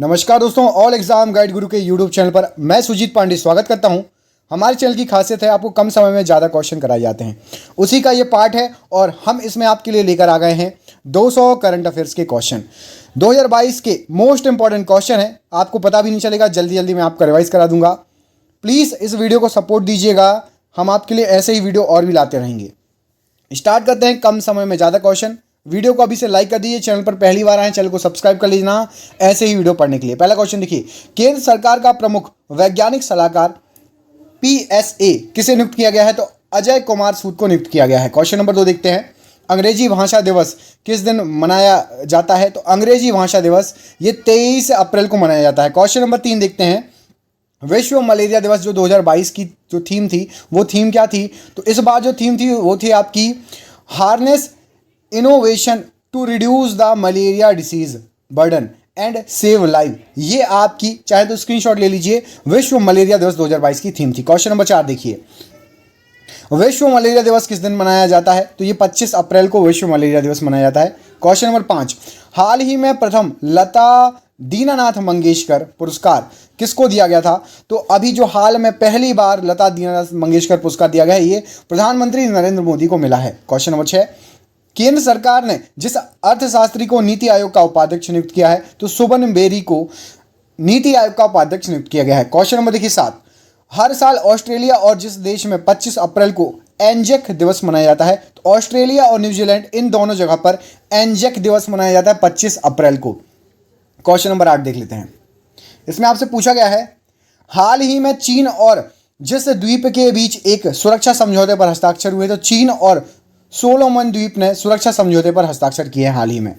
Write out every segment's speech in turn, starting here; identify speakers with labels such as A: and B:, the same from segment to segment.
A: नमस्कार दोस्तों, all exam guide गुरु के यूट्यूब चैनल पर मैं सुजीत पांडे स्वागत करता हूं। हमारे चैनल की खासियत है आपको कम समय में ज़्यादा क्वेश्चन कराए जाते हैं। उसी का ये पार्ट है और हम इसमें आपके लिए लेकर आ गए हैं 200 करंट अफेयर्स के क्वेश्चन। 2022 के मोस्ट इंपॉर्टेंट क्वेश्चन है, आपको पता भी नहीं चलेगा, जल्दी जल्दी मैं आपको रिवाइज करा दूंगा। प्लीज़ इस वीडियो को सपोर्ट दीजिएगा, हम आपके लिए ऐसे ही वीडियो और भी लाते रहेंगे। स्टार्ट करते हैं कम समय में ज़्यादा क्वेश्चन। वीडियो को अभी से लाइक कर दीजिए, चैनल पर पहली बार आए चैनल को सब्सक्राइब कर लीजिए ना, ऐसे ही वीडियो पढ़ने के लिए। पहला क्वेश्चन देखिए, केंद्र सरकार का प्रमुख वैज्ञानिक सलाहकार PSA किसे नियुक्त किया गया है? तो अजय कुमार सूद को नियुक्त किया गया है। क्वेश्चन नंबर 2 देखते हैं, अंग्रेजी भाषा दिवस किस दिन मनाया जाता है? तो अंग्रेजी भाषा दिवस ये 23 अप्रैल को मनाया जाता है। क्वेश्चन नंबर 3 देखते हैं, विश्व मलेरिया दिवस जो 2022 की जो थीम थी वो थीम क्या थी? तो इस बार जो थीम थी वो थी आपकी harness innovation to reduce the malaria disease burden and save life. ये आपकी चाहे तो स्क्रीनशॉट ले लीजिए, विश्व मलेरिया दिवस 2022 की थीम थी। क्वेश्चन नंबर 4 देखिए, विश्व मलेरिया दिवस किस दिन मनाया जाता है? तो ये 25 अप्रैल को विश्व मलेरिया दिवस मनाया जाता है। क्वेश्चन नंबर 5, हाल ही में प्रथम लता दीनानाथ मंगेशकर पुरस्कार किसको दिया गया था? तो अभी जो हाल में पहली बार लता दीनानाथ मंगेशकर पुरस्कार दिया गया है ये प्रधानमंत्री नरेंद्र मोदी को मिला है। क्वेश्चन नंबर 6, केंद्र सरकार ने जिस अर्थशास्त्री को नीति आयोग का उपाध्यक्ष नियुक्त किया है? तो सुबन बेरी को नीति आयोग का उपाध्यक्ष नियुक्त किया गया है। क्वेश्चन नंबर देखिए 7, हर साल ऑस्ट्रेलिया और जिस देश में 25 अप्रैल को एंजेक दिवस मनाया जाता है? तो ऑस्ट्रेलिया और न्यूजीलैंड इन दोनों जगह पर एंजेक दिवस मनाया जाता है 25 अप्रैल को। क्वेश्चन नंबर 8 देख लेते हैं, इसमें आपसे पूछा गया है, हाल ही में चीन और जिस द्वीप के बीच एक सुरक्षा समझौते पर हस्ताक्षर हुए? तो चीन और सोलोमन द्वीप ने सुरक्षा समझौते पर हस्ताक्षर किए हैं हाल ही में।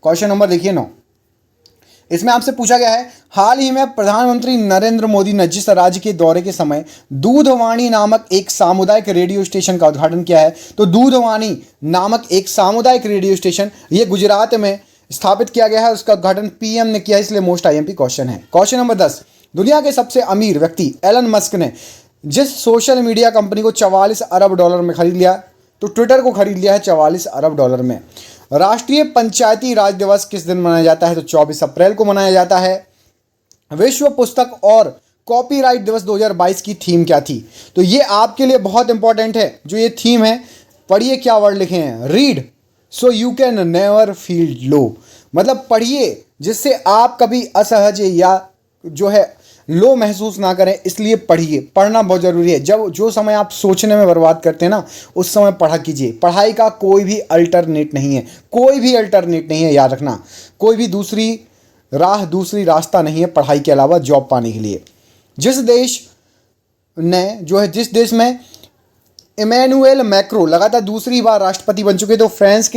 A: क्वेश्चन नंबर देखिए 9, इसमें आपसे पूछा गया है, हाल ही में प्रधानमंत्री नरेंद्र मोदी ने जिस राज्य के दौरे के समय दूधवाणी नामक एक सामुदायिक रेडियो स्टेशन का उद्घाटन किया है? तो दूधवाणी नामक एक सामुदायिक रेडियो स्टेशन ये गुजरात में स्थापित किया गया है, उसका उद्घाटन PM ने किया, इसलिए मोस्ट IMP क्वेश्चन है। क्वेश्चन नंबर 10, दुनिया के सबसे अमीर व्यक्ति एलन मस्क ने जिस सोशल मीडिया कंपनी को 44 अरब डॉलर में खरीद लिया? तो ट्विटर को खरीद लिया है 44 अरब डॉलर में। राष्ट्रीय पंचायती राज दिवस किस दिन मनाया जाता है? तो 24 अप्रैल को मनाया जाता है। विश्व पुस्तक और कॉपीराइट दिवस 2022 की थीम क्या थी? तो ये आपके लिए बहुत इंपॉर्टेंट है, जो ये थीम है पढ़िए क्या वर्ड लिखे हैं, read so you can never feel low. मतलब पढ़िए जिससे आप कभी असहज या जो है लो महसूस ना करें, इसलिए पढ़िए। पढ़ना बहुत ज़रूरी है। जब जो समय आप सोचने में बर्बाद करते हैं ना, उस समय पढ़ा कीजिए। पढ़ाई का कोई भी अल्टरनेट नहीं है, कोई भी अल्टरनेट नहीं है, याद रखना। कोई भी दूसरी रास्ता नहीं है पढ़ाई के अलावा जॉब पाने के लिए। जिस देश में इमैनुअल मैक्रो लगातार दूसरी बार राष्ट्रपति बन चुके, तो फ्रांस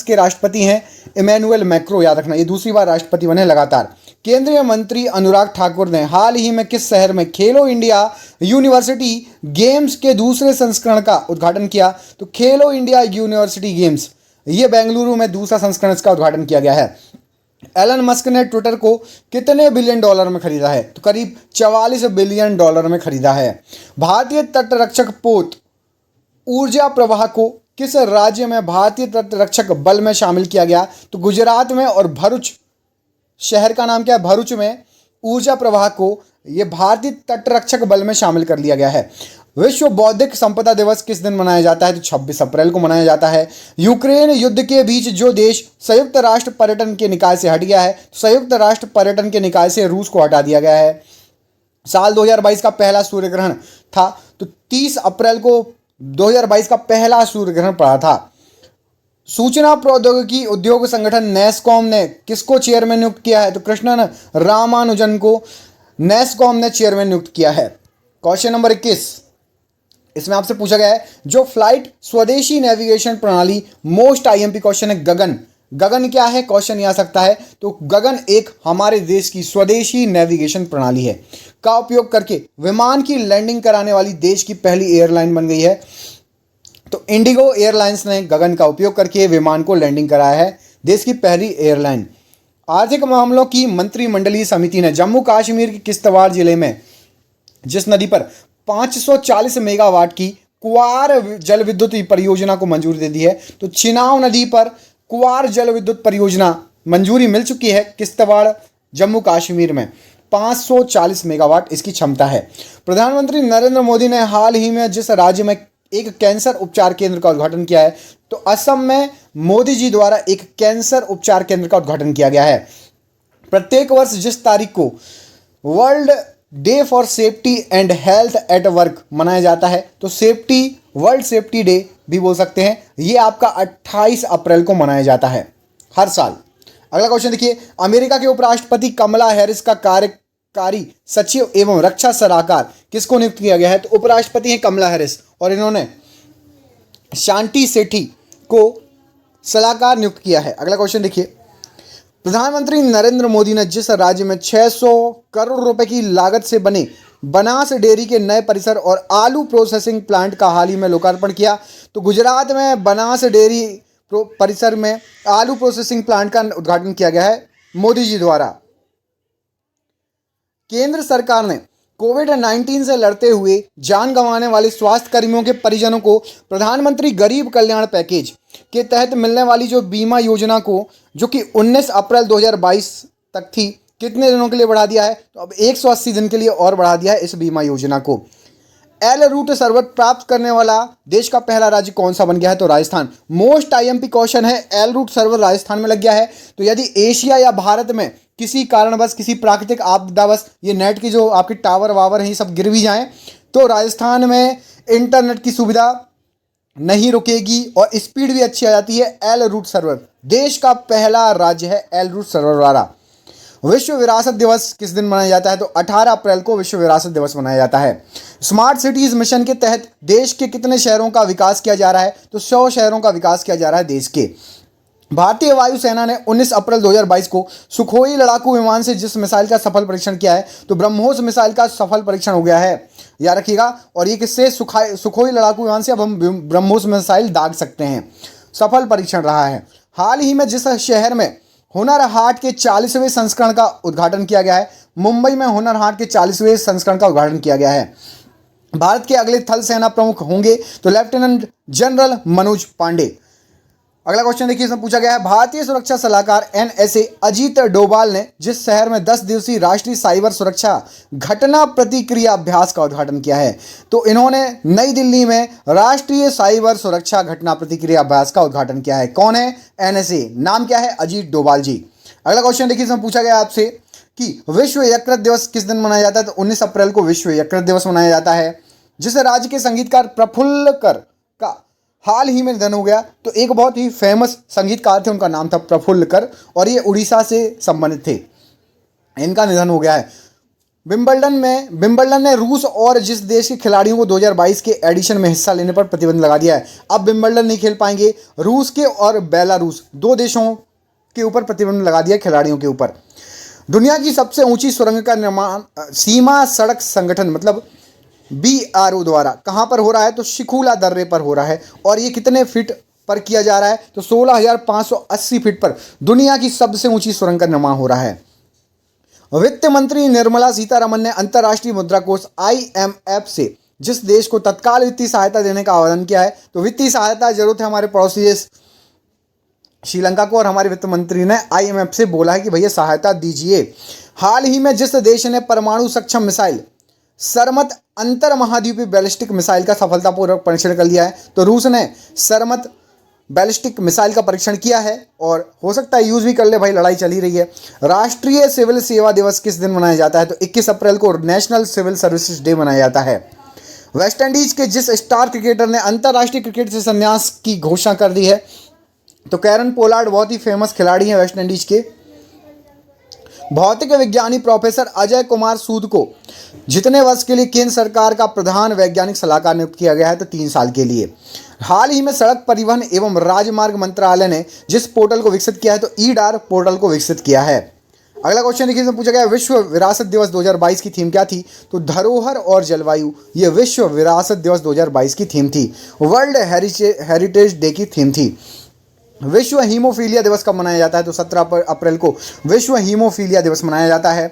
A: के राष्ट्रपति हैं इमैनुअल मैक्रो, याद रखना, ये दूसरी बार राष्ट्रपति बने लगातार। केंद्रीय मंत्री अनुराग ठाकुर ने हाल ही में किस शहर में खेलो इंडिया यूनिवर्सिटी गेम्स के दूसरे संस्करण का उद्घाटन किया? तो खेलो इंडिया यूनिवर्सिटी गेम्स ये बेंगलुरु में दूसरा संस्करण का उद्घाटन किया गया है। एलन मस्क ने ट्विटर को कितने बिलियन डॉलर में खरीदा है? तो करीब 44 बिलियन डॉलर में खरीदा है। भारतीय तटरक्षक पोत ऊर्जा प्रवाह को किस राज्य में भारतीय तटरक्षक बल में शामिल किया गया? तो गुजरात में, और भरूच शहर का नाम क्या है? भरूच में ऊर्जा प्रवाह को ये भारतीय तटरक्षक बल में शामिल कर लिया गया है। विश्व बौद्धिक संपदा दिवस किस दिन मनाया जाता है? तो 26 अप्रैल को मनाया जाता है। यूक्रेन युद्ध के बीच जो देश संयुक्त राष्ट्र पर्यटन के निकाय से हट गया है, संयुक्त राष्ट्र पर्यटन के निकाय से रूस को हटा दिया गया है। साल 2022 का पहला सूर्य ग्रहण था, तो 30 अप्रैल को 2022 का पहला सूर्य ग्रहण पड़ा था। सूचना प्रौद्योगिकी उद्योग संगठन नेस्कॉम ने किसको चेयरमैन नियुक्त किया है? तो कृष्णन रामानुजन को नेस्कॉम ने चेयरमैन नियुक्त किया है। क्वेश्चन नंबर 21, इसमें आपसे पूछा गया है, जो फ्लाइट स्वदेशी नेविगेशन प्रणाली मोस्ट IMP क्वेश्चन है, गगन। गगन क्या है? क्वेश्चन ये आ सकता है। तो गगन एक हमारे देश की स्वदेशी नेविगेशन प्रणाली है, का उपयोग करके विमान की लैंडिंग कराने वाली देश की पहली एयरलाइन बन गई है। तो इंडिगो एयरलाइंस ने गगन का उपयोग करके विमान को लैंडिंग कराया है, देश की पहली एयरलाइन। आर्थिक मामलों की मंत्रिमंडलीय समिति ने जम्मू कश्मीर के किश्तवाड़ जिले में जिस नदी पर 540 मेगावाट की कुआर जल विद्युत परियोजना को मंजूरी दे दी है, तो चिनाव नदी पर कुआर जल विद्युत परियोजना मंजूरी मिल चुकी है किश्तवाड़ जम्मू कश्मीर में 540 मेगावाट इसकी क्षमता है। प्रधानमंत्री नरेंद्र मोदी ने हाल ही में जिस राज्य में एक कैंसर उपचार केंद्र का उद्घाटन किया है, तो असम में मोदी जी द्वारा एक कैंसर उपचार केंद्र का उद्घाटन किया गया है। प्रत्येक वर्ष जिस तारीख को world day for safety and health at work मनाया जाता है, तो वर्ल्ड सेफ्टी डे भी बोल सकते हैं, ये आपका 28 अप्रैल को मनाया जाता है हर साल। अगला क्वेश्चन देखिए, अमेरिका के उपराष्ट्रपति कमला हैरिस का कार्यकारी सचिव एवं रक्षा सलाहकार किसको नियुक्त किया गया है? तो उपराष्ट्रपति हैं कमला हैरिस और इन्होंने शांति सेठी को सलाहकार नियुक्त किया है। अगला क्वेश्चन देखिए, प्रधानमंत्री नरेंद्र मोदी ने जिस राज्य में 600 करोड़ रुपए की लागत से बने बनास डेयरी के नए परिसर और आलू प्रोसेसिंग प्लांट का हाल ही में लोकार्पण किया, तो गुजरात में बनास डेयरी परिसर में आलू प्रोसेसिंग प्लांट का उद्घाटन किया गया है मोदी जी द्वारा। केंद्र सरकार ने कोविड-19 से लड़ते हुए जान गंवाने वाले स्वास्थ्य कर्मियों के परिजनों को प्रधानमंत्री गरीब कल्याण पैकेज के तहत मिलने वाली जो बीमा योजना को, जो कि 19 अप्रैल 2022 तक थी, कितने दिनों के लिए बढ़ा दिया है? तो अब 180 दिन के लिए और बढ़ा दिया है इस बीमा योजना को। एल रूट सर्वर प्राप्त करने वाला देश का पहला राज्य कौन सा बन गया है? तो राजस्थान। मोस्ट आईएमपी क्वेश्चन है, एल रूट सर्वर राजस्थान में लग गया है, तो यदि एशिया या भारत में किसी कारणवश, किसी प्राकृतिक आपदावश ये नेट की जो आपके टावर वावर हैं ये सब गिर भी जाएं, तो राजस्थान में इंटरनेट की सुविधा नहीं रुकेगी और स्पीड भी अच्छी आ जाती है। एल रूट सर्वर देश का पहला राज्य है एल रूट सर्वर वाला। विश्व विरासत दिवस किस दिन मनाया जाता है? तो 18 अप्रैल को विश्व विरासत दिवस मनाया जाता है। स्मार्ट सिटीज मिशन के तहत देश के कितने शहरों का विकास किया जा रहा है? तो 100 शहरों का विकास किया जा रहा है देश के। भारतीय वायुसेना ने 19 अप्रैल 2022 को सुखोई लड़ाकू विमान से जिस मिसाइल का सफल परीक्षण किया है, तो ब्रह्मोस मिसाइल का सफल परीक्षण हो गया है, याद रखिएगा। और ये किससे? सुखोई लड़ाकू विमान से अब हम ब्रह्मोस मिसाइल दाग सकते हैं, सफल परीक्षण रहा है। हाल ही में जिस शहर में हुनर हाट के 40वें संस्करण का उद्घाटन किया गया है, मुंबई में हुनर हाट के 40वें संस्करण का उद्घाटन किया गया है। भारत के अगले थल सेना प्रमुख होंगे तो लेफ्टिनेंट जनरल मनोज पांडे। अगला क्वेश्चन देखिए, इसमें पूछा गया है, भारतीय सुरक्षा सलाहकार एनएसए अजीत डोभाल ने जिस शहर में 10 दिवसीय राष्ट्रीय साइबर सुरक्षा घटना प्रतिक्रिया अभ्यास का उद्घाटन किया है, तो इन्होंने नई दिल्ली में राष्ट्रीय साइबर सुरक्षा घटना प्रतिक्रिया अभ्यास का उद्घाटन किया है। कौन है? एनएसए। नाम क्या है? अजीत डोभाल जी। अगला क्वेश्चन देखिए, इसमें पूछा गया आपसे कि विश्व यकृत दिवस किस दिन मनाया जाता है? तो 19 अप्रैल को विश्व यकृत दिवस मनाया जाता है। जिस राज्य के संगीतकार प्रफुल्ल कर का हाल ही में निधन हो गया, तो एक बहुत ही फेमस संगीतकार थे, उनका नाम था प्रफुल्ल कर और ये उड़ीसा से संबंधित थे, इनका निधन हो गया है। विंबलडन ने रूस और जिस देश के खिलाड़ियों को 2022 के एडिशन में हिस्सा लेने पर प्रतिबंध लगा दिया है। अब विंबलडन नहीं खेल पाएंगे। रूस के और बेलारूस 2 देशों के ऊपर प्रतिबंध लगा दिया खिलाड़ियों के ऊपर। दुनिया की सबसे ऊंची सुरंग का निर्माण सीमा सड़क संगठन मतलब BRO द्वारा कहाँ पर हो रहा है? तो शिखुला दर्रे पर हो रहा है। और ये कितने फीट पर किया जा रहा है? तो 16,580 फीट पर दुनिया की सबसे ऊंची सुरंग का निर्माण हो रहा है। वित्त मंत्री निर्मला सीतारमन ने अंतर्राष्ट्रीय मुद्रा कोष IMF से जिस देश को तत्काल वित्तीय सहायता देने का आवेदन किया है, तो वित्तीय सहायता जरूरत है हमारे पड़ोसी देश श्रीलंका को, और हमारे वित्त मंत्री ने IMF से बोला है कि भैया सहायता दीजिए। हाल ही में जिस देश ने परमाणु सक्षम मिसाइल सरमत अंतर महाद्वीपीय बैलिस्टिक मिसाइल का सफलतापूर्वक परीक्षण कर लिया है, तो रूस ने सरमत बैलिस्टिक मिसाइल का परीक्षण किया है और हो सकता है यूज भी कर ले, भाई लड़ाई चल ही रही है। राष्ट्रीय सिविल सेवा दिवस किस दिन मनाया जाता है? तो 21 अप्रैल को नेशनल सिविल सर्विसेज डे मनाया जाता है। वेस्ट इंडीज के जिस स्टार क्रिकेटर ने अंतर्राष्ट्रीय क्रिकेट से संन्यास की घोषणा कर दी है, तो कैरन पोलार्ड बहुत ही फेमस खिलाड़ी हैं वेस्ट इंडीज के। भौतिक विज्ञानी प्रोफेसर अजय कुमार सूद को जितने वर्ष के लिए केंद्र सरकार का प्रधान वैज्ञानिक सलाहकार नियुक्त किया गया है? तो 3 साल के लिए। हाल ही में सड़क परिवहन एवं राजमार्ग मंत्रालय ने जिस पोर्टल को विकसित किया है, तो ईडार पोर्टल को विकसित किया है। अगला क्वेश्चन देखिए, इसमें पूछा गया विश्व विरासत दिवस 2022 की थीम क्या थी? तो धरोहर और जलवायु, ये विश्व विरासत दिवस 2022 की थीम थी, वर्ल्ड हेरिटेज डे की थीम थी। विश्व हीमोफीलिया दिवस कब मनाया जाता है? तो 17 अप्रैल को विश्व हीमोफीलिया दिवस मनाया जाता है।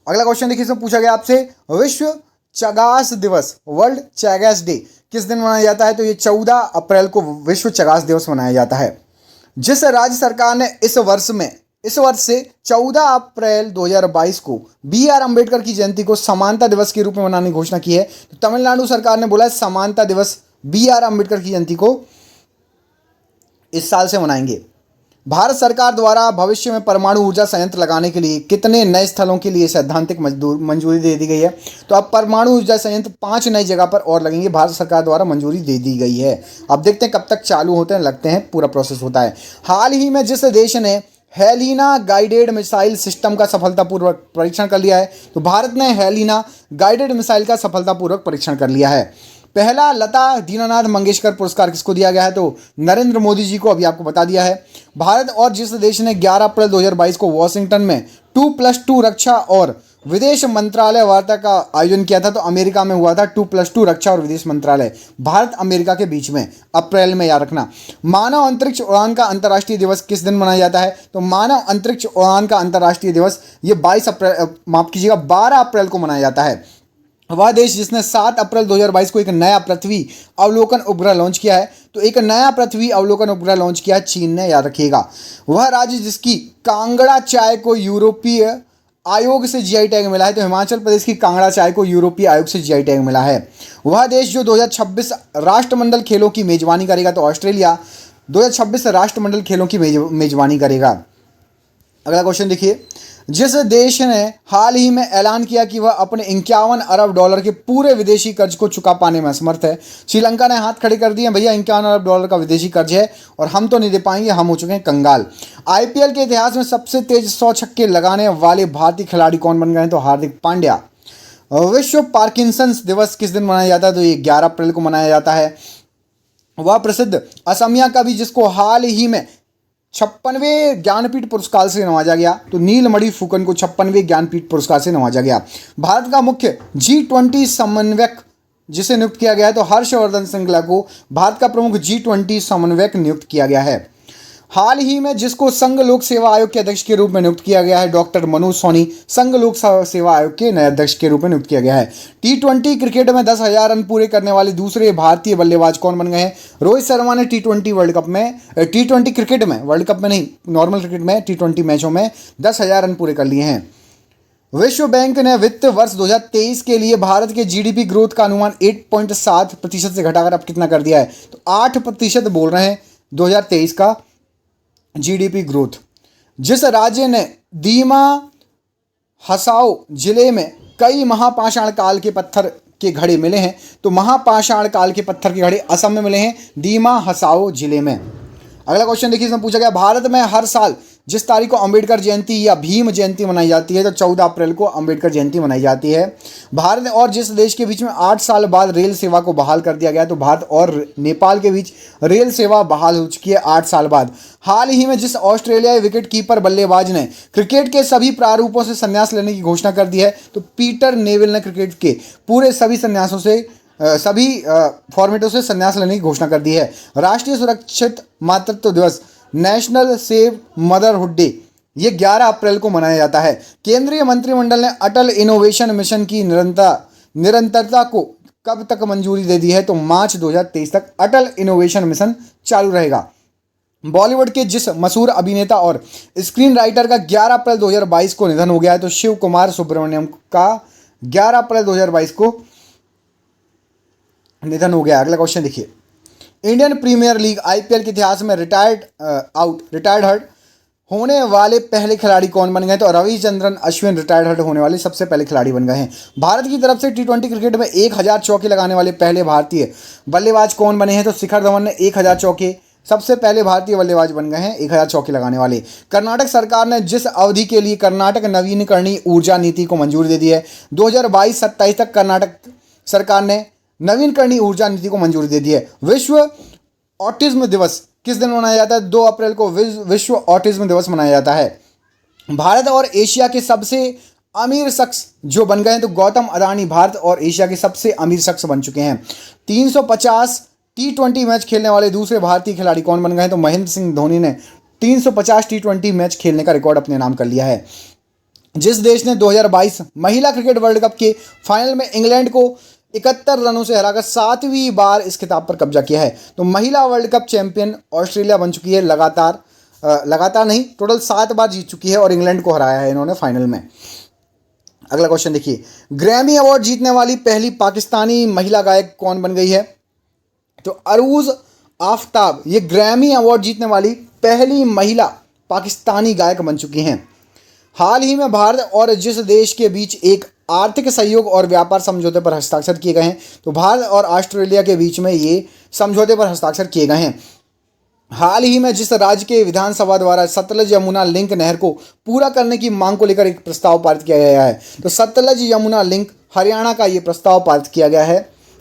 A: अगला क्वेश्चन देखिए, इसमें पूछा गया आपसे विश्व चगास दिवस वर्ल्ड चैगस डे किस दिन मनाया जाता है? तो ये 14 अप्रैल को विश्व चगास दिवस मनाया जाता है। जिस राज्य सरकार ने इस वर्ष में इस वर्ष से 14 अप्रैल 2022 को B.R. अम्बेडकर की जयंती को समानता दिवस के रूप में मनाने की घोषणा की है। तो तमिलनाडु सरकार ने बोला है समानता दिवस B.R. अम्बेडकर की जयंती को इस साल से मनाएंगे। भारत सरकार द्वारा भविष्य में परमाणु ऊर्जा संयंत्र लगाने के लिए कितने नए स्थलों के लिए सैद्धांतिक मंजूरी दे दी गई है? तो अब परमाणु ऊर्जा संयंत्र 5 नई जगह पर और लगेंगे, भारत सरकार द्वारा मंजूरी दे दी गई है। अब देखते हैं कब तक चालू होते हैं, लगते हैं पूरा प्रोसेस होता है। हाल ही में जिस देश ने हेलिना गाइडेड मिसाइल सिस्टम का सफलतापूर्वक परीक्षण कर लिया है, तो भारत ने हेलिना गाइडेड मिसाइल का सफलतापूर्वक परीक्षण कर लिया है। पहला लता दीनानाथ मंगेशकर पुरस्कार किसको दिया गया है? तो नरेंद्र मोदी जी को, अभी आपको बता दिया है। भारत और जिस देश ने 11 अप्रैल 2022 को वॉशिंगटन में 2+2 रक्षा और विदेश मंत्रालय वार्ता का आयोजन किया था, तो अमेरिका में हुआ था 2+2 रक्षा और विदेश मंत्रालय, भारत अमेरिका के बीच में, अप्रैल में, याद रखना। मानव अंतरिक्ष उड़ान का अंतर्राष्ट्रीय दिवस किस दिन मनाया जाता है? तो मानव अंतरिक्ष उड़ान का अंतर्राष्ट्रीय दिवस ये 12 अप्रैल को मनाया जाता है। वह देश जिसने 7 अप्रैल 2022 को एक नया पृथ्वी अवलोकन उपग्रह लॉन्च किया है, तो एक नया पृथ्वी अवलोकन उपग्रह लॉन्च किया है चीन ने, याद रखिएगा। वह राज्य जिसकी कांगड़ा चाय को यूरोपीय आयोग से जीआई टैग मिला है, तो हिमाचल प्रदेश की कांगड़ा चाय को यूरोपीय आयोग से जीआई टैग मिला है। वह देश जो 2026 राष्ट्रमंडल खेलों की मेजबानी करेगा, तो ऑस्ट्रेलिया 2026 राष्ट्रमंडल खेलों की मेजबानी करेगा। अगला क्वेश्चन देखिए, जिस देश ने हाल ही में ऐलान किया कि वह अपने 51 अरब डॉलर के पूरे विदेशी कर्ज को चुका पाने में असमर्थ है। श्रीलंका ने हाथ खड़े कर दिए, भैया 51 अरब डॉलर का विदेशी कर्ज है और हम तो नहीं दे पाएंगे, हम हो चुके हैं कंगाल। आईपीएल के इतिहास में सबसे तेज 100 छक्के लगाने वाले भारतीय खिलाड़ी कौन बन गए हैं? तो हार्दिक पांड्या। विश्व पार्किंसंस दिवस किस दिन मनाया जाता है? तो ये 11 अप्रैल को मनाया जाता है। वह प्रसिद्ध असमिया कवि जिसको हाल ही में 56वें ज्ञानपीठ पुरस्कार से नवाजा गया, तो नीलमणि फुकन को 56वें ज्ञानपीठ पुरस्कार से नवाजा गया। भारत का मुख्य G20 समन्वयक जिसे नियुक्त किया गया है, तो हर्षवर्धन श्रृंगला को भारत का प्रमुख G20 समन्वयक नियुक्त किया गया है। हाल ही में जिसको संघ लोक सेवा आयोग के अध्यक्ष के रूप में नियुक्त किया गया है, डॉक्टर मनोज सोनी, संघ लोक सेवा आयोग के नए अध्यक्ष के रूप में नियुक्त किया गया है। T20 क्रिकेट में 10,000 रन पूरे करने वाले दूसरे भारतीय बल्लेबाज कौन बन गए हैं? रोहित शर्मा ने T20 वर्ल्ड कप में, T20 क्रिकेट में, वर्ल्ड कप में नहीं, नॉर्मल क्रिकेट में T20 मैचों में 10,000 रन पूरे कर लिए हैं। विश्व बैंक ने वित्त वर्ष 2023 के लिए भारत के जीडीपी ग्रोथ का अनुमान 8.7% से घटाकर अब कितना कर दिया है? तो 8% बोल रहे हैं 2023 का जीडीपी ग्रोथ। जिस राज्य ने दीमा हसाओ जिले में कई महापाषाण काल के पत्थर के घड़े मिले हैं, तो महापाषाण काल के पत्थर के घड़े असम में मिले हैं, दीमा हसाओ जिले में। अगला क्वेश्चन देखिए, इसमें पूछा गया भारत में हर साल जिस तारीख को अंबेडकर जयंती या भीम जयंती मनाई जाती है, तो 14 अप्रैल को अंबेडकर जयंती मनाई जाती है। भारत और जिस देश के बीच में 8 साल बाद रेल सेवा को बहाल कर दिया गया, तो भारत और नेपाल के बीच रेल सेवा बहाल हो चुकी है 8 साल बाद। हाल ही में जिस ऑस्ट्रेलियाई विकेट कीपर बल्लेबाज ने क्रिकेट के सभी प्रारूपों से संन्यास लेने की घोषणा कर दी है, तो पीटर नेविल ने क्रिकेट के पूरे सभी फॉर्मेटों से संन्यास लेने की घोषणा कर दी है। राष्ट्रीय सुरक्षित मातृत्व दिवस, नेशनल सेव मदरहुड डे, ये 11 अप्रैल को मनाया जाता है। केंद्रीय मंत्रिमंडल ने अटल इनोवेशन मिशन की निरंतरता को कब तक मंजूरी दे दी है? तो मार्च 2023 तक अटल इनोवेशन मिशन चालू रहेगा। बॉलीवुड के जिस मशहूर अभिनेता और स्क्रीन राइटर का 11 अप्रैल 2022 को निधन हो गया है, तो शिव कुमार सुब्रमण्यम का 11 अप्रैल 2022 को निधन हो गया। अगला क्वेश्चन देखिए, इंडियन प्रीमियर लीग आईपीएल के इतिहास में रिटायर्ड हर्ट होने वाले पहले खिलाड़ी कौन बन गए? तो रविचंद्रन अश्विन रिटायर्ड हर्ट होने वाले सबसे पहले खिलाड़ी बन गए हैं। भारत की तरफ से T20 क्रिकेट में 1000 चौके लगाने वाले पहले भारतीय बल्लेबाज कौन बने हैं? तो शिखर धवन ने 1000 चौके, सबसे पहले भारतीय बल्लेबाज बन गए हैं 1000 चौके लगाने वाले। कर्नाटक सरकार ने जिस अवधि के लिए कर्नाटक नवीकरणीय ऊर्जा नीति को मंजूरी दे दी है, 2022-27 तक कर्नाटक सरकार ने नवीकरणीय ऊर्जा नीति को मंजूरी दे दी है। विश्व ऑटिज्म दिवस किस दिन मनाया जाता है? 2 अप्रैल को विश्व ऑटिज्म दिवस मनाया जाता है। भारत और एशिया के सबसे अमीर शख्स जो बन गए हैं, तो गौतम अदानी भारत और एशिया के सबसे अमीर शख्स बन चुके हैं। 350 T20 मैच खेलने वाले दूसरे भारतीय खिलाड़ी कौन बन गए हैं? तो महेंद्र सिंह धोनी ने 350 T20 मैच खेलने का रिकॉर्ड अपने नाम कर लिया है। जिस देश ने 2022 महिला क्रिकेट वर्ल्ड कप के फाइनल में इंग्लैंड को 71 रनों से हराकर 7वीं बार इस खिताब पर कब्जा किया है, तो महिला वर्ल्ड कप चैंपियन ऑस्ट्रेलिया बन चुकी है लगातार लगातार नहीं, टोटल 7 बार जीत चुकी है और इंग्लैंड को हराया है इन्होंने फाइनल में। अगला क्वेश्चन देखिए, ग्रैमी अवार्ड जीतने वाली पहली पाकिस्तानी महिला गायक कौन बन गई है? तो अरूज आफ्ताब ये ग्रैमी अवार्ड जीतने वाली पहली महिला पाकिस्तानी गायक बन चुकी हैं। हाल ही में भारत और जिस देश के बीच एक आर्थिक सहयोग और व्यापार समझौते पर हस्ताक्षर किए गए हैं, तो भारत और ऑस्ट्रेलिया के बीच में ये समझौते पर हस्ताक्षर किए गए हैं। हाल ही में जिस राज्य के विधानसभा द्वारा सतलज यमुना लिंक नहर को पूरा करने की मांग को लेकर एक प्रस्ताव पारित किया गया है, तो सतलज यमुना लिंक हरियाणा का ये प्रस्ताव पारित किया गया है।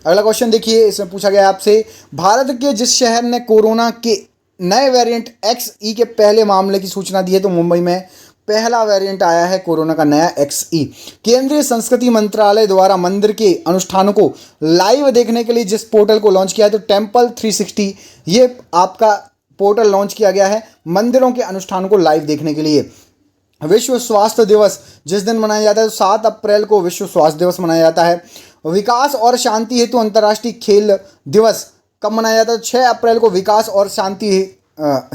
A: अगला क्वेश्चन देखिए, इसमें पूछा गया आपसे, भारत के जिस शहर ने कोरोना के नए वेरिएंट XE के पहले मामले की सूचना दी है, तो मुंबई में पहला वेरिएंट आया है कोरोना का नया XE। केंद्रीय संस्कृति मंत्रालय द्वारा मंदिर के अनुष्ठानों को लाइव देखने के लिए जिस पोर्टल को लॉन्च किया है, तो टेम्पल 360 ये आपका पोर्टल लॉन्च किया गया है मंदिरों के अनुष्ठानों को लाइव देखने के लिए। विश्व स्वास्थ्य दिवस जिस दिन मनाया जाता है, तो 7 अप्रैल को विश्व स्वास्थ्य दिवस मनाया जाता है। विकास और शांति हेतु अंतर्राष्ट्रीय खेल दिवस कब मनाया जाता है? 6 अप्रैल को विकास और शांति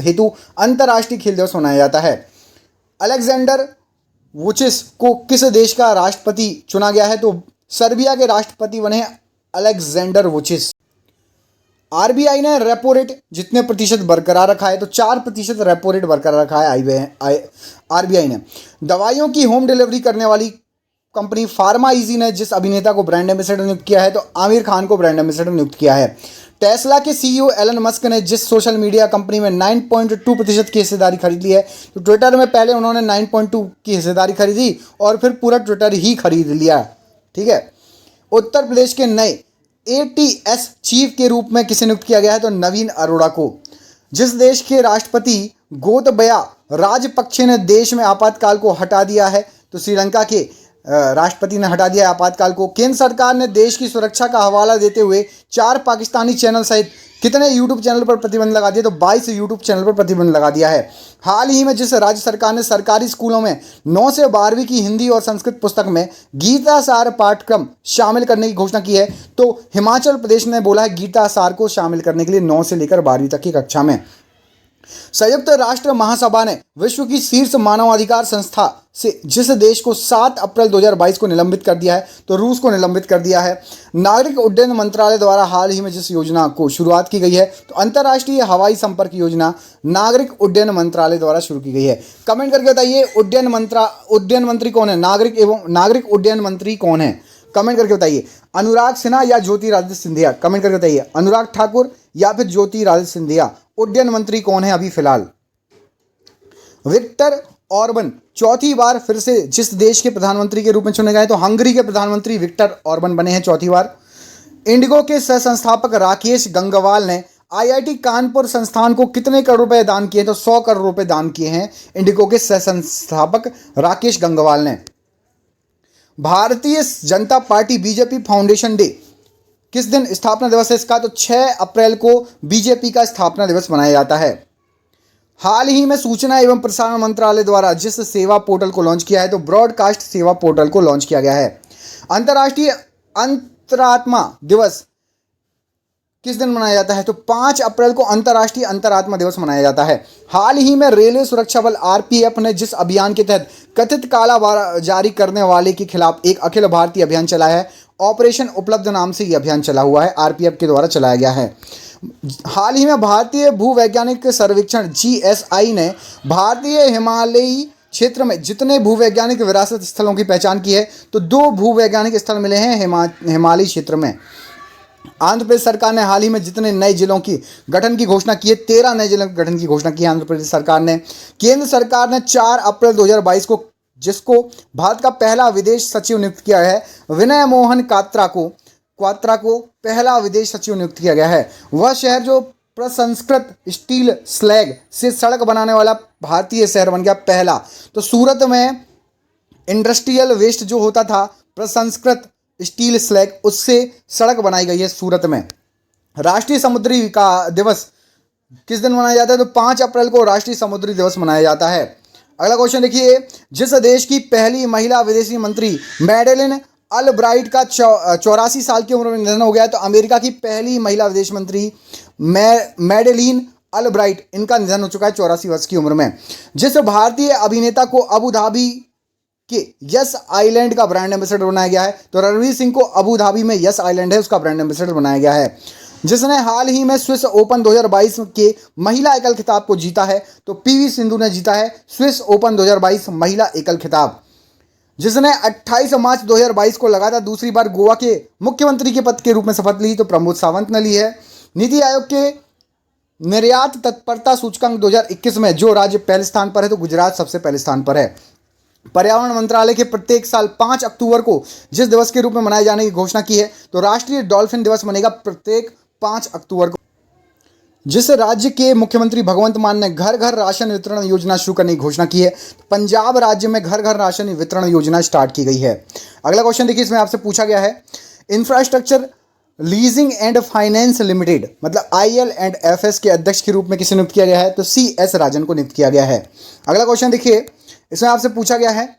A: हेतु अंतर्राष्ट्रीय खेल दिवस मनाया जाता है। अलेक्जेंडर वुचिस को किस देश का राष्ट्रपति चुना गया है? तो सर्बिया के राष्ट्रपति बने अलेक्जेंडर वुचिस। आरबीआई ने रेपो रेट जितने प्रतिशत बरकरार रखा है, तो 4% रेपो रेट बरकरार रखा है आरबीआई ने। दवाइयों की होम डिलीवरी करने वाली कंपनी फार्मा इजी ने जिस अभिनेता को ब्रांड एम्बेसडर नियुक्त किया है, तो आमिर खान को ब्रांड एम्बेसडर नियुक्त किया है। टेस्ला के सीईओ एलन मस्क ने जिस सोशल मीडिया कंपनी में 9.2% की हिस्सेदारी खरीद ली है, तो ट्विटर में पहले उन्होंने 9.2 की हिस्सेदारी खरीदी और फिर पूरा ट्विटर ही खरीद लिया। ठीक है। उत्तर प्रदेश के नए ATS चीफ के रूप में किसे नियुक्त किया गया है? तो नवीन अरोड़ा को। जिस देश के राष्ट्रपति गोतबया राजपक्षे ने देश में आपातकाल को हटा दिया है, तो श्रीलंका के राष्ट्रपति ने हटा दिया आपातकाल को। केंद्र सरकार ने देश की सुरक्षा का हवाला देते हुए 4 पाकिस्तानी चैनल सहित कितने यूट्यूब चैनल पर प्रतिबंध लगा दिया? तो 22 यूट्यूब चैनल पर प्रतिबंध लगा दिया है। हाल ही में जिस राज्य सरकार ने सरकारी स्कूलों में 9 से 12वीं की हिंदी और संस्कृत पुस्तक में गीता सार पाठ्यक्रम शामिल करने की घोषणा की है, तो हिमाचल प्रदेश ने बोला है गीता सार को शामिल करने के लिए 9 से लेकर 12वीं तक की कक्षा में। संयुक्त राष्ट्र महासभा ने विश्व की शीर्ष मानवाधिकार संस्था से जिस देश को 7 अप्रैल 2022 को निलंबित कर दिया है, तो रूस को निलंबित कर दिया है। नागरिक उड्डयन मंत्रालय द्वारा हाल ही में जिस योजना को शुरुआत की गई है, तो अंतर्राष्ट्रीय हवाई संपर्क योजना नागरिक उड्डयन मंत्रालय द्वारा शुरू की गई है। कमेंट करके बताइए उड्डयन मंत्री कौन है? नागरिक उड्डयन मंत्री कौन है? कमेंट करके बताइए। अनुराग सिन्हा या ज्योतिरादित्य सिंधिया? कमेंट करके बताइए। अनुराग ठाकुर या फिर ज्योतिरादित्य सिंधिया उड्डयन मंत्री कौन है अभी फिलहाल? विक्टर ऑर्बन चौथी बार फिर से जिस देश के प्रधानमंत्री के रूप में चुने गए, तो हंगरी के प्रधानमंत्री विक्टर ऑर्बन बने हैं चौथी बार। इंडिगो के सह संस्थापक राकेश गंगवाल ने IIT कानपुर संस्थान को कितने करोड़ रुपए दान किए? तो 100 करोड़ रुपए दान किए हैं इंडिगो के सह संस्थापक राकेश गंगवाल ने। Bharatiya Janata party BJP foundation day किस दिन स्थापना दिवस है इसका? तो 6 अप्रैल को बीजेपी का स्थापना दिवस मनाया जाता है। हाल ही में सूचना एवं प्रसारण मंत्रालय द्वारा जिस सेवा पोर्टल को लॉन्च किया है, तो ब्रॉडकास्ट सेवा पोर्टल को लॉन्च किया गया है। अंतर्राष्ट्रीय अंतरात्मा दिवस किस दिन मनाया जाता है? तो 5 अप्रैल को अंतर्राष्ट्रीय अंतरात्मा दिवस मनाया जाता है। हाल ही में रेलवे सुरक्षा बल RPF ने जिस अभियान के तहत कथित काला जारी करने वाले के खिलाफ एक अखिल भारतीय अभियान चलाया है, ऑपरेशन उपलब्ध नाम से यह अभियान चला हुआ है, RPF के द्वारा चलाया गया है। हाल ही में भारतीय भूवैज्ञानिक सर्वेक्षण GSI ने भारतीय हिमालयी क्षेत्र में जितने भूवैज्ञानिक विरासत स्थलों की पहचान की है, तो 2 भूवैज्ञानिक स्थल मिले हैं हिमालयी क्षेत्र में। आंध्र प्रदेश सरकार ने हाल ही में जितने नए जिलों की गठन की घोषणा की है, 13 नए जिलों के गठन की घोषणा की है आंध्र प्रदेश सरकार ने। केंद्र सरकार ने 4 अप्रैल 2022 को जिसको भारत का पहला विदेश सचिव नियुक्त किया है, विनय मोहन क्वात्रा को पहला विदेश सचिव नियुक्त किया गया है। वह शहर जो प्रसंस्कृत स्टील स्लैग से सड़क बनाने वाला भारतीय शहर बन गया पहला। तो सूरत में इंडस्ट्रियल वेस्ट जो होता था प्रसंस्कृत स्टील स्लैग, उससे सड़क बनाई गई है सूरत में। राष्ट्रीय समुद्री दिवस किस दिन मनाया जाता है? तो 5 अप्रैल को राष्ट्रीय समुद्री दिवस मनाया जाता है। अगला क्वेश्चन देखिए, जिस देश की पहली महिला विदेशी मंत्री मैडेलिन अलब्राइट का 84 साल की उम्र में निधन हो गया है, तो अमेरिका की पहली महिला विदेश मंत्री मैडेलिन अलब्राइट, इनका निधन हो चुका है 84 वर्ष की उम्र में। जिस भारतीय अभिनेता को अबू धाबी के यस आइलैंड का ब्रांड एम्बेसडर बनाया गया है, तो रणवीर सिंह को अबू धाबी में यस आइलैंड है उसका ब्रांड एम्बेसडर बनाया गया है। जिसने हाल ही में स्विस ओपन 2022 के महिला एकल खिताब को जीता है, तो पीवी सिंधु ने जीता है स्विस ओपन 2022 महिला एकल खिताब। जिसने 28 मार्च 2022 को लगातार दूसरी बार गोवा के मुख्यमंत्री के पद के रूप में शपथ ली, तो प्रमोद सावंत ने ली है। नीति आयोग के निर्यात तत्परता सूचकांक 2021 में जो राज्य पहले स्थान पर है, तो गुजरात सबसे पहले स्थान पर है। पर्यावरण मंत्रालय के प्रत्येक साल 5 अक्टूबर को जिस दिवस के रूप में मनाए जाने की घोषणा की है, तो राष्ट्रीय डॉल्फिन दिवस मनेगा प्रत्येक 5 अक्टूबर को। जिस राज्य के मुख्यमंत्री भगवंत मान ने घर घर राशन वितरण योजना शुरू करने की घोषणा की है, पंजाब राज्य में घर घर राशन वितरण योजना स्टार्ट की गई है। अगला क्वेश्चन देखिए, इसमें आपसे पूछा गया है infrastructure leasing and finance limited मतलब IL&FS के अध्यक्ष के रूप में किसे नियुक्त किया गया है, तो CS राजन को नियुक्त किया गया है। अगला क्वेश्चन देखिए, इसमें आपसे पूछा गया है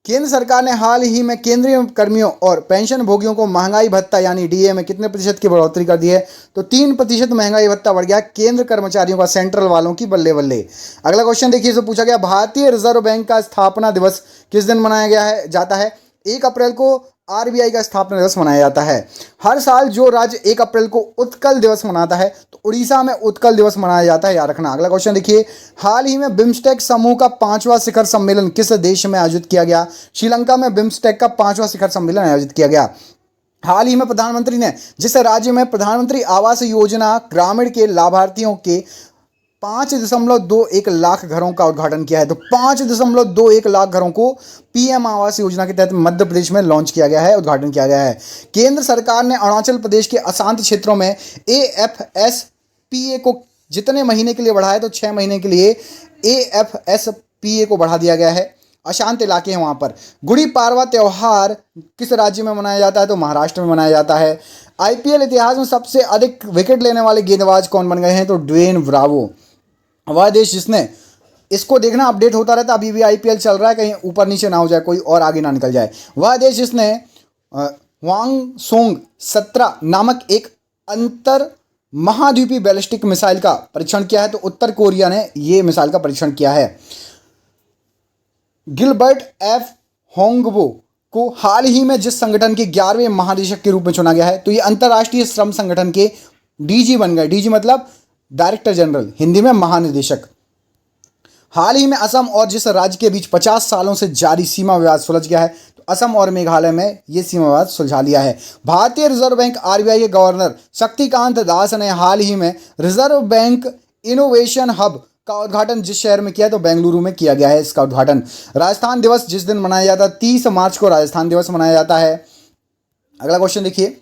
A: केंद्र सरकार ने हाल ही में केंद्रीय कर्मियों और पेंशन भोगियों को महंगाई भत्ता यानी DA में कितने प्रतिशत की बढ़ोतरी कर दी है, तो 3% महंगाई भत्ता बढ़ गया केंद्र कर्मचारियों का, सेंट्रल वालों की बल्ले बल्ले। अगला क्वेश्चन देखिए, इसमें पूछा गया भारतीय रिजर्व बैंक का स्थापना दिवस किस दिन मनाया जाता है, 1 अप्रैल को RBI का स्थापना दिवस मनाया जाता है। हर साल जो राज्य 1 अप्रैल को उत्कल दिवस मनाता है, तो उड़ीसा में उत्कल दिवस मनाया जाता है, याद रखना। अगला क्वेश्चन देखिए, हाल ही में बिम्स्टेक समूह का 5वां शिखर सम्मेलन किस देश में आयोजित किया गया, श्रीलंका में बिम्स्टेक का 5वां शिखर सम्मेलन आयोजित किया गया। हाल ही में प्रधानमंत्री ने जिस राज्य में प्रधानमंत्री आवास योजना ग्रामीण के लाभार्थियों के 5.21 लाख घरों का उद्घाटन किया है, तो 5.21 लाख घरों को PM आवास योजना के तहत मध्य प्रदेश में लॉन्च किया गया है, उद्घाटन किया गया है। केंद्र सरकार ने अरुणाचल प्रदेश के अशांत क्षेत्रों में AFSPA को जितने महीने के लिए बढ़ाया, तो 6 महीने के लिए AFSPA को बढ़ा दिया गया है। अशांत इलाके हैं वहाँ पर। गुड़ी पाड़वा त्यौहार किस राज्य में मनाया जाता है, तो महाराष्ट्र में मनाया जाता है। IPL इतिहास में सबसे अधिक विकेट लेने वाले गेंदबाज कौन बन गए हैं, तो ड्वेन ब्रावो। वह देश जिसने, इसको देखना अपडेट होता रहता, अभी भी IPL चल रहा है, कहीं ऊपर नीचे ना हो जाए, कोई और आगे ना निकल जाए। वह देश जिसने वांगसोंग 17 नामक एक अंतर महाद्वीपीय बैलिस्टिक मिसाइल का परीक्षण किया है, तो उत्तर कोरिया ने यह मिसाइल का परीक्षण किया है। गिलबर्ट F होंगबो को हाल ही में जिस संगठन के 11वें महानिदेशक के रूप में चुना गया है, तो ये अंतर्राष्ट्रीय श्रम संगठन के DG बन गए। DG मतलब डायरेक्टर जनरल, हिंदी में महानिदेशक। हाल ही में असम और जिस राज्य के बीच 50 सालों से जारी सीमा विवाद सुलझ गया है, तो असम और मेघालय में ये सीमा विवाद सुलझा लिया है। भारतीय रिजर्व बैंक RBI के गवर्नर शक्तिकांत दास ने हाल ही में रिजर्व बैंक इनोवेशन हब का उद्घाटन जिस शहर में किया है, तो बेंगलुरु में किया गया है इसका उद्घाटन। राजस्थान दिवस जिस दिन मनाया जाता है, 30 मार्च को राजस्थान दिवस मनाया जाता है। अगला क्वेश्चन देखिए,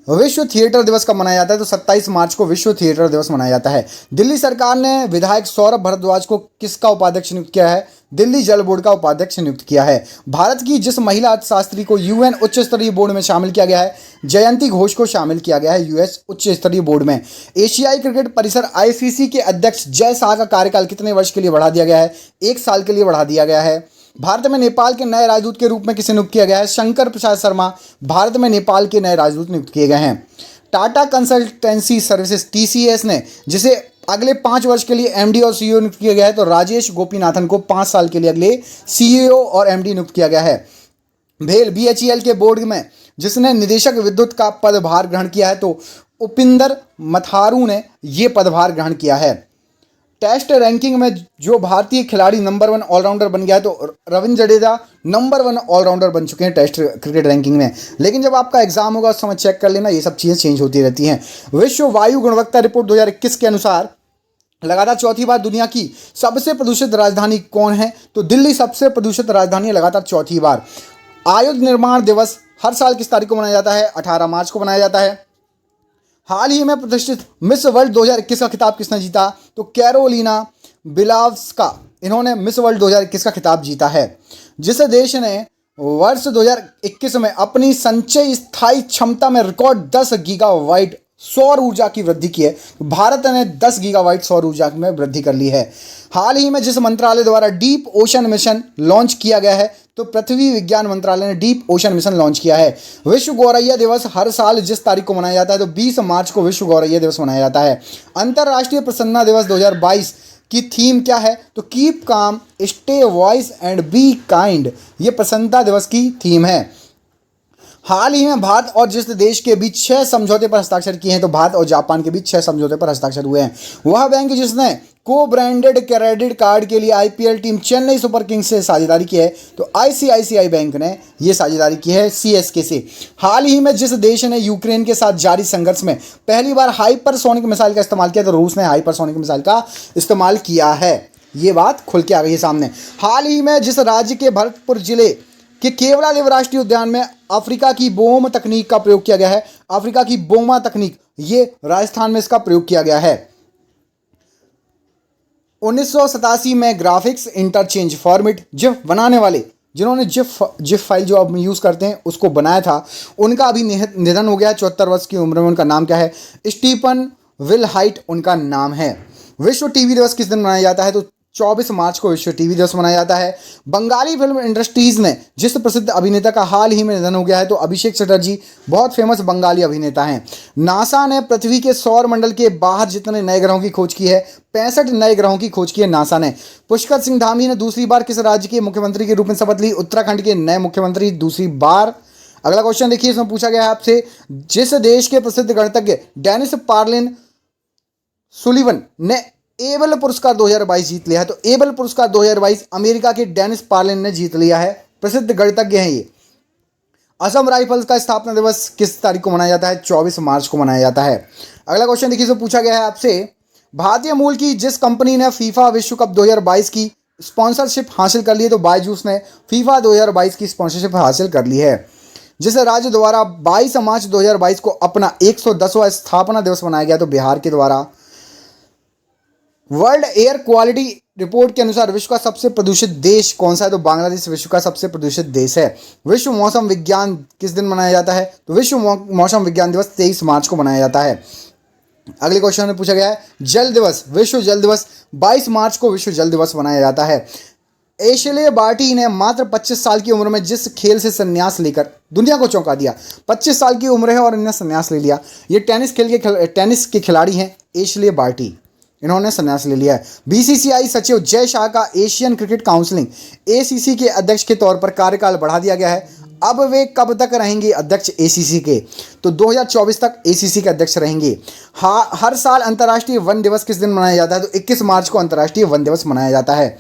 A: विश्व थिएटर दिवस कब मनाया जाता है, तो 27 मार्च को विश्व थिएटर दिवस मनाया जाता है। दिल्ली सरकार ने विधायक सौरभ भारद्वाज को किसका उपाध्यक्ष नियुक्त किया है, दिल्ली जल बोर्ड का उपाध्यक्ष नियुक्त किया है। भारत की जिस महिला अर्थशास्त्री को UN उच्च स्तरीय बोर्ड में शामिल किया गया है, जयंती घोष को शामिल किया गया है US उच्च स्तरीय बोर्ड में। एशियाई क्रिकेट परिसर ICC के अध्यक्ष जय शाह का कार्यकाल कितने वर्ष के लिए बढ़ा दिया गया है, 1 साल के लिए बढ़ा दिया गया है। भारत में नेपाल के नए राजदूत के रूप में किसे नियुक्त किया गया है, शंकर प्रसाद शर्मा भारत में नेपाल के नए राजदूत नियुक्त किए गए हैं। टाटा कंसल्टेंसी सर्विसेज TCS ने जिसे अगले 5 वर्ष के लिए MD और CEO नियुक्त किया गया है, तो राजेश गोपीनाथन को 5 साल के लिए अगले CEO और MD नियुक्त किया गया है। भेल BHEL के बोर्ड में जिसने निदेशक विद्युत का पदभार ग्रहण किया है, तो उपिंदर मथारू ने यह पदभार ग्रहण किया है। टेस्ट रैंकिंग में जो भारतीय खिलाड़ी नंबर 1 ऑलराउंडर बन गया है, तो रविंद्र जडेजा नंबर 1 ऑलराउंडर बन चुके हैं टेस्ट क्रिकेट रैंकिंग में। लेकिन जब आपका एग्जाम होगा उस समय चेक कर लेना, ये सब चीज़ें चेंज होती रहती हैं। विश्व वायु गुणवत्ता रिपोर्ट 2021 के अनुसार लगातार चौथी बार दुनिया की सबसे प्रदूषित राजधानी कौन है, तो दिल्ली सबसे प्रदूषित राजधानी है लगातार चौथी बार। आयुध निर्माण दिवस हर साल किस तारीख को मनाया जाता है, 18 मार्च को मनाया जाता है। हाल ही में प्रतिष्ठित मिस वर्ल्ड 2021 का खिताब किसने जीता, तो कैरोलिना बिलावस्का, इन्होंने मिस वर्ल्ड 2021 का खिताब जीता है। जिस देश ने वर्ष 2021 में अपनी संचय स्थायी क्षमता में रिकॉर्ड 10 गीगावाट सौर ऊर्जा की वृद्धि की है। भारत ने 10 गीगावाट सौर ऊर्जा में वृद्धि कर ली है। हाल ही में जिस मंत्रालय द्वारा डीप ओशन मिशन लॉन्च किया गया है, तो पृथ्वी विज्ञान मंत्रालय ने डीप ओशन मिशन लॉन्च किया है। विश्व गौरैया दिवस हर साल जिस तारीख को मनाया जाता है, तो 20 मार्च को विश्व गौरैया दिवस मनाया जाता है। अंतर्राष्ट्रीय प्रसन्नता दिवस 2022 की थीम क्या है, तो keep calm, stay voice and be kind, ये प्रसन्नता दिवस की थीम है। हाल ही में भारत और जिस देश के बीच 6 समझौते पर हस्ताक्षर किए हैं, तो भारत और जापान के बीच 6 समझौते पर हस्ताक्षर हुए हैं। वह बैंक जिसने को ब्रांडेड क्रेडिट कार्ड के लिए IPL team Chennai super Kings से साझेदारी की है, तो आईसीआईसीआई बैंक ने यह साझेदारी की है सीएसके से। हाल ही में जिस देश ने यूक्रेन के साथ जारी संघर्ष में पहली बार हाइपरसोनिक मिसाइल का इस्तेमाल किया, तो रूस ने हाइपरसोनिक मिसाइल का इस्तेमाल किया है। ये बात खुल के आ गई है सामने। हाल ही में जिस राज्य के भरतपुर जिले कि केवलादेव राष्ट्रीय उद्यान में अफ्रीका की बोम तकनीक का प्रयोग किया गया है, अफ्रीका की बोमा तकनीक, ये राजस्थान में इसका प्रयोग किया गया है। 1987 में ग्राफिक्स इंटरचेंज फॉर्मेट जिफ बनाने वाले, जिन्होंने जिफ फाइल जो अब यूज़ करते हैं उसको बनाया था, उनका अभी निधन हो गया। 74 वर्ष की उम्र में। उनका नाम क्या है? स्टीफन विलहाइट उनका नाम है। विश्व टीवी दिवस किस दिन मनाया जाता है, तो 24 मार्च को विश्व टीवी दिवस मनाया जाता है। बंगाली फिल्म इंडस्ट्रीज ने जिस प्रसिद्ध अभिनेता का हाल ही में निधन हो गया है, तो अभिषेक चटर्जी बहुत फेमस बंगाली अभिनेता हैं। नासा ने पृथ्वी के सौर मंडल के बाहर जितने नए ग्रहों की खोज की है, 65 नए ग्रहों की खोज की है नासा ने। पुष्कर सिंह धामी ने दूसरी बार किस राज्य के मुख्यमंत्री के रूप में शपथ ली? उत्तराखंड के नए मुख्यमंत्री दूसरी बार। अगला क्वेश्चन देखिए, इसमें पूछा गया है आपसे, जिस देश के प्रसिद्ध गणितज्ञ डेनिस पार्लिन सुलिवन ने एबल पुरस्कार 2022 जीत लिया है, तो एबल पुरस्कार 2022 अमेरिका के डेनिस पार्लिन ने जीत लिया है। प्रसिद्ध गणितज्ञ हैं ये। असम राइफल्स का स्थापना दिवस किस तारीख को मनाया जाता है? 24 मार्च को मनाया जाता है। अगला क्वेश्चन देखिए, जो पूछा गया है आपसे, भारतीय मूल की जिस कंपनी ने फीफा विश्व कप 2022 की स्पॉन्सरशिप हासिल कर ली है, तो बायजूस ने फीफा 2022 की स्पॉन्सरशिप हासिल कर ली है। जिस राज्य द्वारा 22 मार्च 2022 को अपना 110वां स्थापना दिवस मनाया गया, तो बिहार के द्वारा। वर्ल्ड एयर क्वालिटी रिपोर्ट के अनुसार विश्व का सबसे प्रदूषित देश कौन सा है, तो बांग्लादेश विश्व का सबसे प्रदूषित देश है। विश्व मौसम विज्ञान किस दिन मनाया जाता है, तो विश्व मौसम विज्ञान दिवस 23 मार्च को मनाया जाता है। अगले क्वेश्चन में पूछा गया है, जल दिवस, विश्व जल दिवस 22 मार्च को विश्व जल दिवस मनाया जाता है। एशले बार्टी ने मात्र 25 साल की उम्र में जिस खेल से संन्यास लेकर दुनिया को चौंका दिया, 25 साल की उम्र है और इन्होंने संन्यास ले लिया। ये टेनिस के खिलाड़ी हैं एशले बार्टी, इन्होंने संन्यास ले लिया है। बीसीसीआई सचिव जय शाह का एशियन क्रिकेट काउंसिलिंग एसीसी के अध्यक्ष के तौर पर कार्यकाल बढ़ा दिया गया है। अब वे कब तक रहेंगे अध्यक्ष एसीसी के, तो 2024 तक एसीसी के अध्यक्ष रहेंगे। हर साल अंतर्राष्ट्रीय वन दिवस किस दिन मनाया जाता है, तो 21 मार्च को अंतर्राष्ट्रीय वन दिवस मनाया जाता है।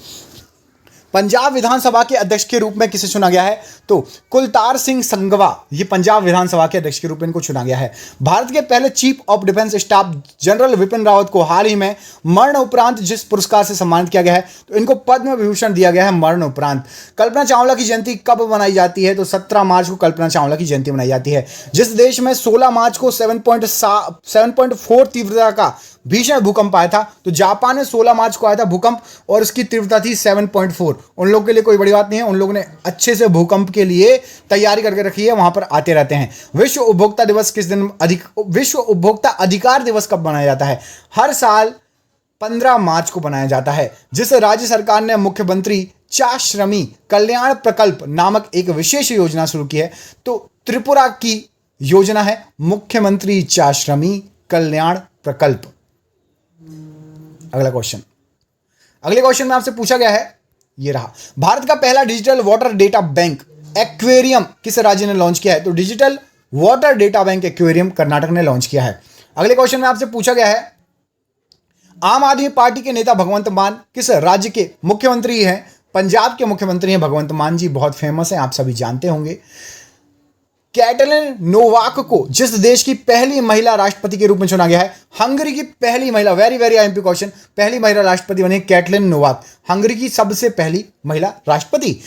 A: पंजाब विधानसभा के अध्यक्ष के रूप में किसे चुना गया है, तो कुलतार सिंह संघवा, ये पंजाब विधानसभा के अध्यक्ष के रूप में इनको चुना गया है। भारत के पहले chief of defence staff general Vipin Rawat को हाल ही में मरण उपरांत जिस पुरस्कार से सम्मानित किया गया है, तो इनको पद्म विभूषण दिया गया है मरण उपरांत। कल्पना चावला की जयंती कब मनाई जाती है, तो 17 मार्च को कल्पना चावला की जयंती मनाई जाती है। जिस देश में 16 मार्च को 7.4 तीव्रता का भीषण भूकंप आया था, तो जापान में 16 मार्च को आया था भूकंप और इसकी तीव्रता थी 7.4। उन लोगों के लिए कोई बड़ी बात नहीं है, उन लोगों ने अच्छे से भूकंप के लिए तैयारी करके रखी है, वहां पर आते रहते हैं। विश्व उपभोक्ता दिवस किस दिन विश्व उपभोक्ता अधिकार दिवस कब मनाया जाता है? हर साल 15 मार्च को मनाया जाता है। जिस राज्य सरकार ने मुख्यमंत्री चाश्रमी कल्याण प्रकल्प नामक एक विशेष योजना शुरू की है, तो त्रिपुरा की योजना है मुख्यमंत्री चाश्रमी कल्याण प्रकल्प। अगले क्वेश्चन में आपसे पूछा गया है, ये रहा, भारत का पहला digital water data bank aquarium किस राज्य ने लॉन्च किया है, तो digital water data bank aquarium Karnataka ने लॉन्च किया है। अगले क्वेश्चन में आपसे पूछा गया है, आम आदमी पार्टी के नेता भगवंत मान किस राज्य के मुख्यमंत्री हैं? पंजाब के मुख्यमंत्री हैं भगवंत मान जी, बहुत फेमस हैं, आप सभी जानते होंगे। कैटलिन नोवाक को जिस देश की पहली महिला राष्ट्रपति के रूप में चुना गया है, हंगरी की पहली महिला, वेरी वेरी आईएमपी क्वेश्चन, पहली महिला राष्ट्रपति बनी कैटलिन नोवाक, हंगरी की सबसे पहली महिला राष्ट्रपति।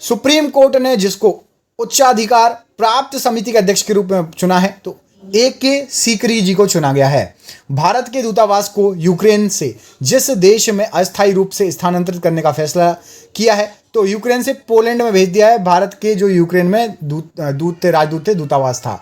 A: सुप्रीम कोर्ट ने जिसको उच्चाधिकार प्राप्त समिति के अध्यक्ष के रूप में चुना है, तो AK सीकरी जी को चुना गया है। भारत के दूतावास को यूक्रेन से जिस देश में अस्थायी रूप से स्थानांतरित करने का फैसला किया है, तो यूक्रेन से पोलैंड में भेज दिया है। भारत के जो यूक्रेन में राजदूत थे, दूतावास था।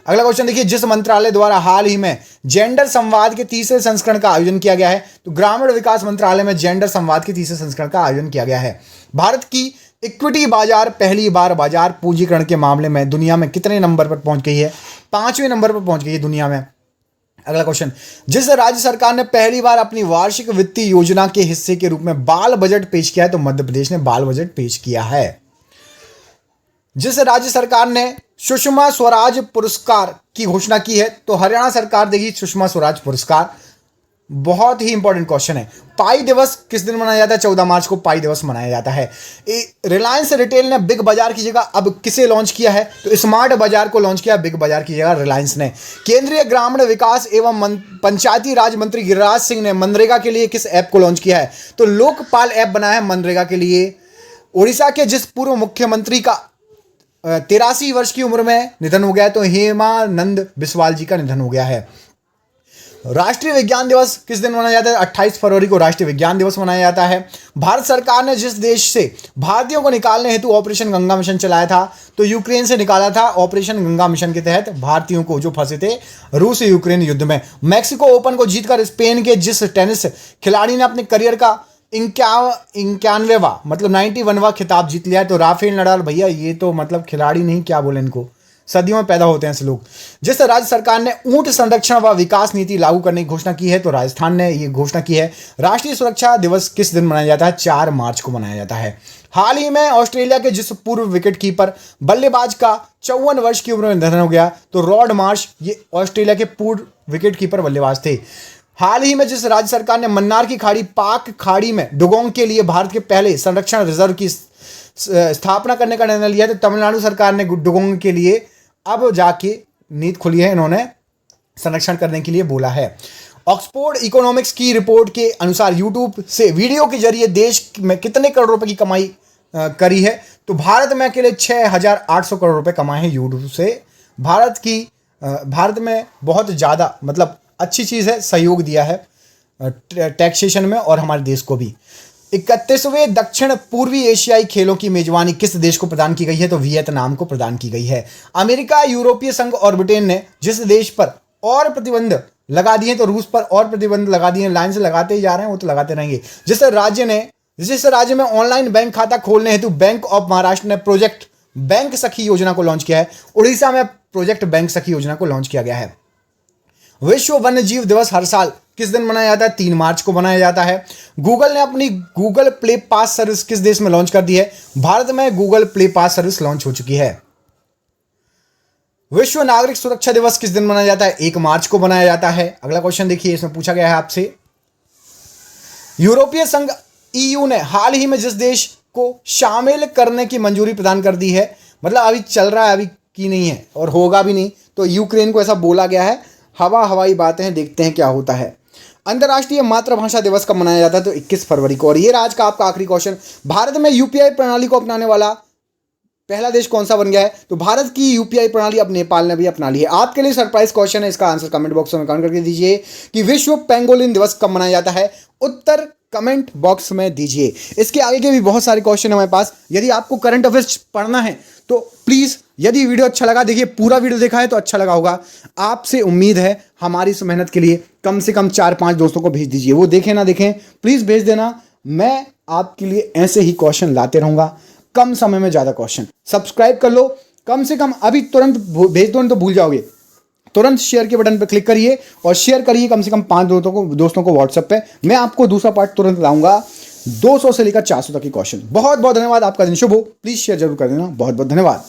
A: अगला क्वेश्चन देखिए, जिस मंत्रालय द्वारा हाल ही में जेंडर संवाद के तीसरे संस्करण का आयोजन किया गया है, तो ग्रामीण विकास मंत्रालय में जेंडर संवाद के तीसरे संस्करण का आयोजन किया गया है। भारत की इक्विटी बाजार पहली बार बाजार पूंजीकरण के मामले में दुनिया में कितने नंबर पर पहुंच गई है? 5वें नंबर पर पहुंच गई है दुनिया में। अगला क्वेश्चन, जिस राज्य सरकार ने पहली बार अपनी वार्षिक वित्तीय योजना के हिस्से के रूप में बाल बजट पेश किया है, तो मध्य प्रदेश ने बाल बजट पेश किया है। जिस राज्य सरकार ने सुषमा स्वराज पुरस्कार की घोषणा की है, तो हरियाणा सरकार देगी सुषमा स्वराज पुरस्कार। बहुत ही इंपॉर्टेंट क्वेश्चन है। पाई दिवस किस दिन मनाया जाता है? 14 मार्च को पाई दिवस मनाया जाता है। रिलायंस रिटेल ने बिग बाजार की जगह अब किसे लॉन्च किया है? तो स्मार्ट बाजार को लॉन्च किया, बिग बाजार की जगह रिलायंस ने। केंद्रीय ग्रामीण विकास एवं पंचायती राज मंत्री गिरिराज सिंह ने मनरेगा के लिए किस ऐप को लॉन्च किया है? तो लोकपाल ऐप बनाया है मनरेगा के लिए। उड़ीसा के जिस पूर्व मुख्यमंत्री का 83 वर्ष की उम्र में निधन हो गया है, तो हेमानंद बिस्वाल जी का निधन हो गया है। राष्ट्रीय विज्ञान दिवस किस दिन मनाया जाता है? 28 फरवरी को राष्ट्रीय विज्ञान दिवस मनाया जाता है। भारत सरकार ने जिस देश से भारतीयों को निकालने हेतु ऑपरेशन गंगा मिशन चलाया था, तो यूक्रेन से निकाला था। ऑपरेशन गंगा मिशन के तहत भारतीयों को जो फंसे थे रूस यूक्रेन युद्ध में। मैक्सिको ओपन को जीतकर स्पेन के जिस टेनिस खिलाड़ी ने अपने करियर का 91वां मतलब 91वां खिताब जीत लिया है, तो राफेल नडाल। भैया ये तो मतलब खिलाड़ी नहीं, क्या बोले इनको, सदियों में पैदा होते हैं ऐसे लोग। जिस राज्य सरकार ने ऊंट संरक्षण व विकास नीति लागू करने की घोषणा की है, तो राजस्थान ने यह घोषणा की है। राष्ट्रीय सुरक्षा दिवस किस दिन मनाया जाता है? 4 मार्च को मनाया जाता है। हाल ही में ऑस्ट्रेलिया के जिस पूर्व विकेटकीपर बल्लेबाज का 54 वर्ष की उम्र में निधन हो गया, तो रॉड मार्श ये ऑस्ट्रेलिया के पूर्व विकेटकीपर बल्लेबाज थे। हाल ही में जिस राज्य सरकार ने मन्नार की खाड़ी पाक खाड़ी में डुगोंग के लिए भारत के पहले संरक्षण रिजर्व की स्थापना करने का निर्णय लिया, तो तमिलनाडु सरकार ने डुगोंग के लिए अब जाके नीति खुली है, इन्होंने संरक्षण करने के लिए बोला है। ऑक्सफोर्ड इकोनॉमिक्स की रिपोर्ट के अनुसार यूट्यूब से वीडियो के जरिए देश में कितने करोड़ रुपए की कमाई करी है? तो भारत में अकेले 6,800 करोड़ रुपए कमाए हैं यूट्यूब से। भारत में बहुत ज़्यादा मतलब अच्छी चीज़ है, सहयोग दिया है टैक्सेशन में और हमारे देश को भी। 31वें दक्षिण पूर्वी एशियाई खेलों की मेजबानी किस देश को प्रदान की गई है? तो वियतनाम को प्रदान की गई है। अमेरिका, यूरोपीय संघ और ब्रिटेन ने जिस देश पर और प्रतिबंध लगा दिए, तो रूस पर और प्रतिबंध लगा दिए। लाइन से लगाते ही जा रहे हैं, वो तो लगाते रहेंगे। जिस राज्य में ऑनलाइन बैंक खाता खोलने हेतु बैंक ऑफ महाराष्ट्र ने प्रोजेक्ट बैंक सखी योजना को लॉन्च किया है, उड़ीसा में प्रोजेक्ट बैंक सखी योजना को लॉन्च किया गया है। विश्व वन्य जीव दिवस हर साल किस दिन मनाया जाता है? 3 मार्च को मनाया जाता है। गूगल ने अपनी गूगल प्ले पास सर्विस किस देश में लॉन्च कर दी है? भारत में गूगल प्ले पास सर्विस लॉन्च हो चुकी है। विश्व नागरिक सुरक्षा दिवस किस दिन मनाया जाता है? 1 मार्च को मनाया जाता है। अगला क्वेश्चन देखिए, इसमें पूछा गया है आपसे, यूरोपीय संघ EU ने हाल ही में जिस देश को शामिल करने की मंजूरी प्रदान कर दी है, मतलब अभी चल रहा है, अभी की नहीं है और होगा भी नहीं, तो यूक्रेन को ऐसा बोला गया है। हवाई बातें हैं, देखते हैं क्या होता है। अंतर्राष्ट्रीय मातृभाषा दिवस कब मनाया जाता है? तो 21 फरवरी को। और ये आज का आपका आखिरी क्वेश्चन, भारत में यूपीआई प्रणाली को अपनाने वाला पहला देश कौन सा बन गया है? तो भारत की यूपीआई प्रणाली अब नेपाल ने भी अपना ली है। आपके लिए सरप्राइज क्वेश्चन है, इसका आंसर कमेंट बॉक्स में कमेंट करके दीजिए कि विश्व पेंगोलिन दिवस कब मनाया जाता है। उत्तर कमेंट बॉक्स में दीजिए। इसके आगे के भी बहुत सारे क्वेश्चन है हमारे पास। यदि आपको करंट अफेयर्स पढ़ना है तो प्लीज़, यदि वीडियो अच्छा लगा, देखिए पूरा वीडियो देखा है तो अच्छा लगा होगा। आपसे उम्मीद है हमारी इस मेहनत के लिए कम से कम 4-5 दोस्तों को भेज दीजिए। वो देखें ना देखें, प्लीज़ भेज देना। मैं आपके लिए ऐसे ही क्वेश्चन लाते रहूँगा, कम समय में ज़्यादा क्वेश्चन। सब्सक्राइब कर लो कम से कम, अभी तुरंत भेज दो, तो भूल जाओगे। तुरंत शेयर के बटन पर क्लिक करिए और शेयर करिए कम से कम 5 दोस्तों को व्हाट्सएप पे। मैं आपको दूसरा पार्ट तुरंत लाऊंगा। 200 से लेकर 400 तक के क्वेश्चन। बहुत बहुत धन्यवाद, आपका दिन शुभ हो। प्लीज़ शेयर जरूर कर देना। बहुत बहुत धन्यवाद।